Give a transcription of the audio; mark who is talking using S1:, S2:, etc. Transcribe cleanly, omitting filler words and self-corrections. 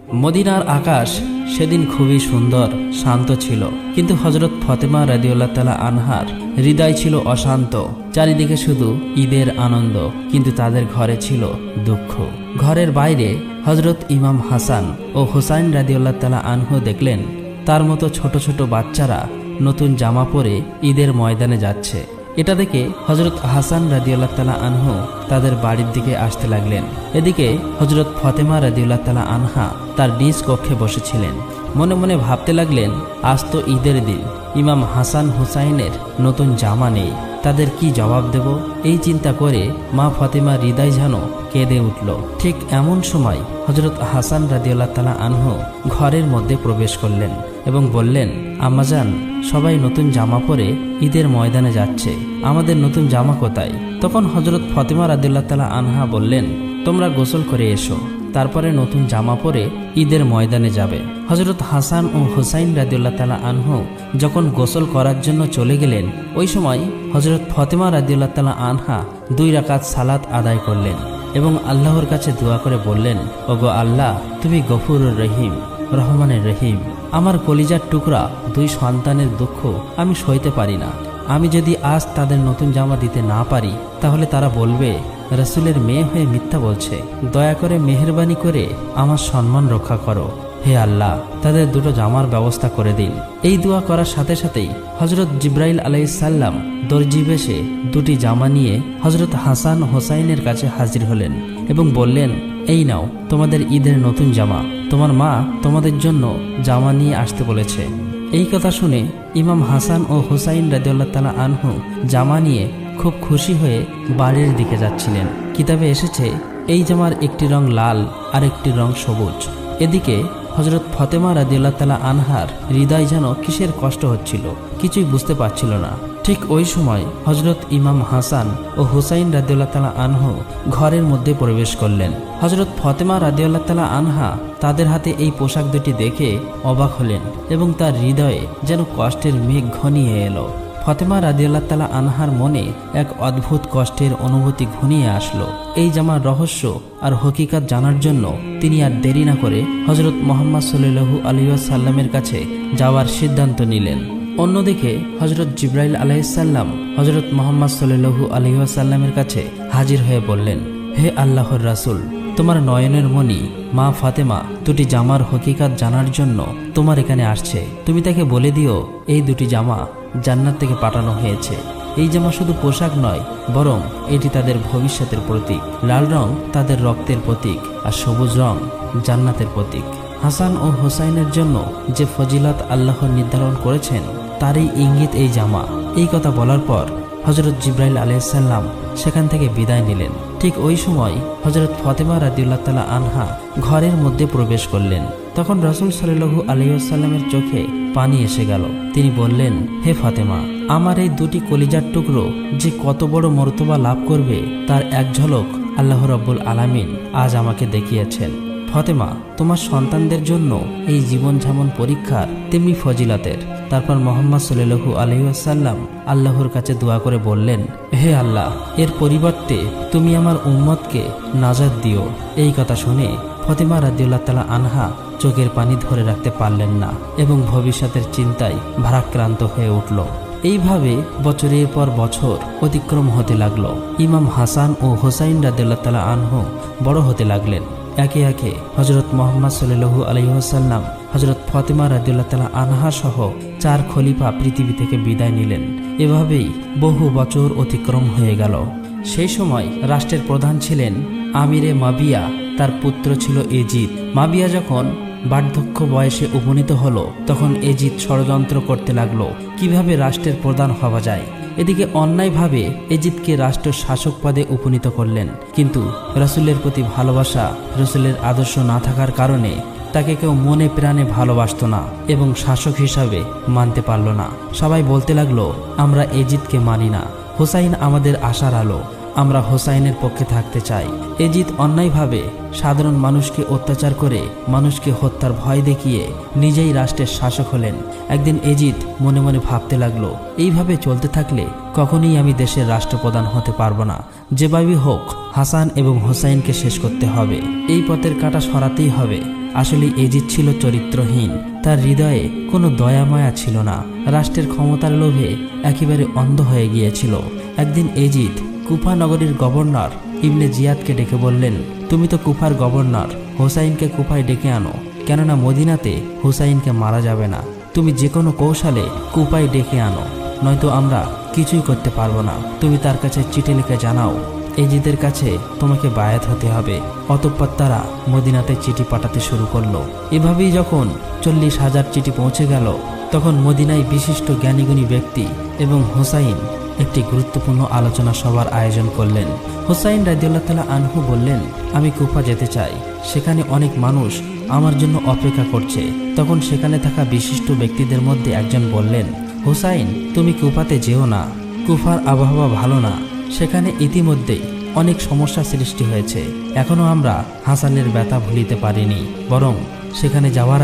S1: মদিনার আকাশ সেদিন খুবই সুন্দর শান্ত ছিল, কিন্তু হযরত ফাতেমা রাদিয়াল্লাহু তাআলা আনহার হৃদয় ছিল অশান্ত। চারিদিকে শুধু ঈদের আনন্দ, কিন্তু তাদের ঘরে ছিল দুঃখ। ঘরের বাইরে হযরত ইমাম হাসান ও হুসাইন রাদিয়াল্লাহু তাআলা আনহু দেখলেন তার মতো ছোট ছোট বাচ্চারা নতুন জামা পরে ঈদের ময়দানে যাচ্ছে। এটা দেখে হযরত হাসান রাদিয়াল্লাহু তাআলা আনহু তাদের বাড়ির দিকে আসতে লাগলেন। এদিকে হযরত ফাতেমা রাদিয়াল্লাহু তাআলা আনহা তার নিজ কক্ষে বসেছিলেন। মনে মনে ভাবতে লাগলেন, আজ তো ঈদের দিন, ইমাম হাসান হুসাইনের নতুন জামা নেই, তাদের কি জবাব দেব? এই চিন্তা করে মা ফাতেমার হৃদয় যেন কেঁদে উঠল। ঠিক এমন সময় হযরত হাসান রাদিয়াল্লাহু তাআলা আনহু ঘরের মধ্যে প্রবেশ করলেন এবং বললেন, আম্মাজান, সবাই নতুন জামা পরে ঈদের ময়দানে যাচ্ছে, আমাদের নতুন জামা কোথায়? তখন হযরত ফাতেমা রাদিয়াল্লাহু তাআলা আনহা বললেন, তোমরা গোসল করে এসো, তারপরে নতুন জামা পরে ঈদের ময়দানে যাবে। হযরত হাসান ও হুসাইন রাদিয়াল্লাহু তাআলা আনহু যখন গোসল করার জন্য চলে গেলেন, ওই সময় হযরত ফাতেমা রাদিয়াল্লাহু তাআলা আনহা 2 রাকাত সালাত আদায় করলেন এবং আল্লাহর কাছে দোয়া করে বললেন, ওগো আল্লাহ, তুমি গফুরুর রহিম, রহমানের রহিম। আমার কলিজার টুকরা 2 সন্তানের দুঃখ আমি সইতে পারি না। আমি যদি আজ তাদের নতুন জামা দিতে না পারি, তাহলে তারা বলবে রাসূলের মেয়ে হয়ে মিথ্যা বলছে। দয়া করে মেহেরবানি করে আমার সম্মান রক্ষা করো। হে আল্লাহ, তাদের 2টো জামার ব্যবস্থা করে দিন। এই দোয়া করার সাথে সাথেই হযরত জিবরাইল আলাইহিস সালাম দর্জি বেশে 2টি জামা নিয়ে হযরত হাসান হোসাইনের কাছে হাজির হলেন এবং বললেন, এই নাও তোমাদের ঈদের নতুন জামা, তোমার মা তোমাদের জন্য জামা নিয়ে আসতে বলেছে। এই কথা শুনে ইমাম হাসান ও হুসাইন রাদিয়াল্লাহু তাআলা আনহু জামা নিয়ে খুব খুশি হয়ে বাড়ির দিকে যাচ্ছিলেন। কিতাবে এসেছে এই জামার একটি রং লাল আর একটি রং সবুজ। এদিকে হযরত ফাতেমা রাদিয়াল্লাহু তাআলা আনহার হৃদয় যেন কিসের কষ্ট হচ্ছিল, কিছুই বুঝতে পারছিল না। ঠিক ওই সময় হযরত ইমাম হাসান ও হুসাইন রাদিয়াল্লাহু তাআলা আনহু ঘরের মধ্যে প্রবেশ করলেন। হযরত ফাতেমা রাদিয়াল্লাহু তাআলা আনহা তাদের হাতে এই পোশাক দুটি দেখে অবাক হলেন এবং তার হৃদয়ে যেন কষ্টের মেঘ ঘনিয়ে এলো। ফাতেমা রাদিয়াল্লাহু তাআলা আনহার মনে এক অদ্ভুত কষ্টের অনুভূতি ঘনিয়ে আসলো। এই জামার রহস্য আর হকিকত জানার জন্য তিনি আর দেরি না করে হযরত মুহাম্মদ সাল্লাল্লাহু আলাইহি ওয়াসাল্লামের কাছে যাওয়ার সিদ্ধান্ত নিলেন। অন্যদিকে হযরত জিবরাইল আলাইহিস সালাম হযরত মুহাম্মদ সাল্লাল্লাহু আলাইহি ওয়াসাল্লামের কাছে হাজির হয়ে বললেন, হে আল্লাহর রাসূল, তোমার নয়নের মণি মা ফাতেমা 2টি জামার হকিকত জানার জন্য তোমার এখানে আসছে। তুমি তাকে বলে দিও এই 2টি জামা জান্নাত থেকে পাঠানো হয়েছে। এই জামা শুধু পোশাক নয়, বরং এটি তাদের ভবিষ্যতের প্রতীক। লাল রং তাদের রক্তের প্রতীক আর সবুজ রং জান্নাতের প্রতীক। হাসান ও হুসাইনের জন্য যে ফজিলত আল্লাহ নির্ধারণ করেছেন তারই ইঙ্গিত এই জামা। এই কথা বলার পর হযরত জিবরাইল আলাইহিস সালাম সেখান থেকে বিদায় নিলেন। ঠিক ওই সময় হযরত ফাতেমা রাদিয়াল্লাহু তাআলা আনহা ঘরের মধ্যে প্রবেশ করলেন। তখন রাসূল সাল্লাল্লাহু আলাইহি ওয়াসাল্লামের চোখে পানি এসে গেল। তিনি বললেন, হে ফাতেমা, আমার এই 2টি কলিজার টুকরো যে কত বড় মর্তবা লাভ করবে তার এক ঝলক আল্লাহ রাব্বুল আলামিন আজ আমাকে দেখিয়েছেন। ফাতেমা, তোমার সন্তানদের জন্য এই জীবন যেমন পরীক্ষার তেমনি ফজিলতের। তারপর মুহাম্মদ সাল্লাল্লাহু আলাইহি ওয়াসাল্লাম আল্লাহর কাছে দোয়া করে বললেন, হে আল্লাহ, এর পরিবর্তে তুমি আমার উম্মতকে নাজাত দিও। এই কথা শুনে ফাতেমা রাদিয়াল্লাহু তাআলা আনহা চোখের পানি ধরে রাখতে পারলেন না এবং ভবিষ্যতের চিন্তায় ভারাক্রান্ত হয়ে উঠল। এইভাবে বছরের পর বছর অতিক্রম হতে লাগলো। ইমাম হাসান ও হুসাইন রাদিয়াল্লাহু তাআলা আনহু বড় হতে লাগলেন। একে একে হযরত মুহাম্মদ সাল্লাল্লাহু আলাইহি ওয়াসাল্লাম হযরত ফাতেমা রাদিয়াল্লাহু তাআলা আনহা সহ 4 খলিফা পৃথিবী থেকে বিদায় নিলেন। এভাবেই বহু বছর অতিক্রম হয়ে গেল। সেই সময় রাষ্ট্রের প্রধান ছিলেন আমিরে মাবিয়া, তার পুত্র ছিল এজিদ। মাবিয়া যখন বার্ধক্য বয়সে উপনীত হলো, তখন এজিদ ষড়যন্ত্র করতে লাগলো কিভাবে রাষ্ট্রের প্রধান হওয়া যায়। এদিকে অন্যায়ভাবে এজিদকে রাষ্ট্র শাসক পদে উপনীত করলেন, কিন্তু রাসূলের প্রতি ভালোবাসা, রাসূলের আদর্শ না থাকার কারণে তাকে কেউ মনে প্রাণে ভালোবাসত না এবং শাসক হিসাবে মানতে পারল না। সবাই বলতে লাগলো, আমরা এজিদকে মানি না, হুসাইন আমাদের আশার আলো, আমরা হোসাইনের পক্ষে থাকতে চাই। এজিদ অন্যায়ভাবে সাধারণ মানুষকে অত্যাচার করে মানুষকে হত্যার ভয় দেখিয়ে নিজেই রাষ্ট্রের শাসক হলেন। একদিন এজিদ মনে মনে ভাবতে লাগলো, এইভাবে চলতে থাকলে কখনোই আমি দেশের রাষ্ট্রপ্রধান হতে পারবো না। যেভাবেই হোক হাসান এবং হোসাইনকে শেষ করতে হবে, এই পথের কাঁটা সরাতেই হবে। আসলে এজিদ ছিল চরিত্রহীন, তার হৃদয়ে কোনো দয়া মায়া ছিল না, রাষ্ট্রের ক্ষমতার লোভে একেবারে অন্ধ হয়ে গিয়েছিল। একদিন এজিদ কুফা নগরীর গভর্নর ইবনে জিয়াদকে ডেকে বললেন, তুমি তো কুফার গভর্নর, হোসাইনকে কুফায় ডেকে আনো, কেননা মদিনাতে হোসাইনকে মারা যাবে না। তুমি যে কোনো কৌশলে কুফায় ডেকে আনো, নয়তো আমরা কিছুই করতে পারবো না। তুমি তার কাছে চিঠি লিখে জানাও এজিদের কাছে তোমাকে বায়াত হতে হবে। অতঃপর তারা মদিনাতে চিঠি পাঠাতে শুরু করলো। এভাবেই যখন 40,000 চিঠি পৌঁছে গেল, তখন মদিনায় বিশিষ্ট জ্ঞানীগুণী ব্যক্তি এবং হোসাইন একটি গুরুত্বপূর্ণ আলোচনা সভার আয়োজন করলেন। হোসাইন রাদিয়াল্লাহু তাআলা আনহু বললেন, আমি কুফা যেতে চাই, সেখানে অনেক মানুষ আমার জন্য অপেক্ষা করছে। তখন সেখানে থাকা বিশিষ্ট ব্যক্তিদের মধ্যে একজন বললেন, হোসাইন, তুমি কুফাতে যেও না, কুফার আবহাওয়া ভালো না, সেখানে ইতিমধ্যেই অনেক সমস্যা সৃষ্টি হয়েছে। এখনো আমরা হাসানের ব্যথা ভুলিতে পারিনি, বরং সেখানে যাওয়ার